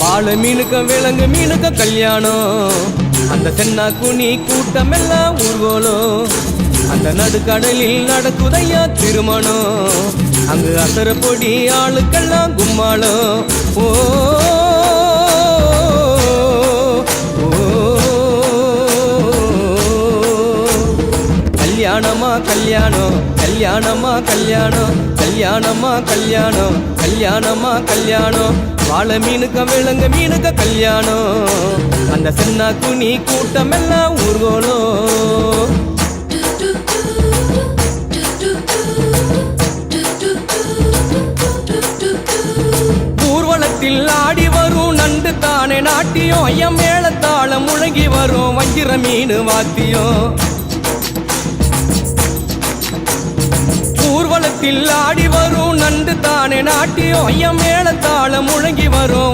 வாழ மீனுக்க விலங்கு மீனுக்க கல்யாணம் அந்த தென்னா குனி கூட்டம் எல்லாம் ஊர்வலம் அந்த நடுக்கடலில் நடக்குதையா திருமணம் அங்கு அசர பொடி ஆளுக்கெல்லாம் கும்மாளம் ஓ கல்யாணமா கல்யாணம் கல்யாணமா கல்யாணம் கல்யாணமா கல்யாணம் கல்யாணமா கல்யாணம் வாழ மீனுக்க விலங்கு மீனுக்க கல்யாணம் அந்த சென்னா குனி கூட்டம் எல்லாம் ஊர்வலம் ஊர்வலத்தில் ஆடி வரும் நண்டு தானே நாட்டியம் ஐயம் மேளத்தாளம் முழங்கி வரும் வஞ்சிர மீன் வாத்தியம் ஊர்வலத்தில் ஆடி வரும் நண்டு தானே நாட்டியம் ஐயம் மேளத்தாளம் முழங்கி வரும்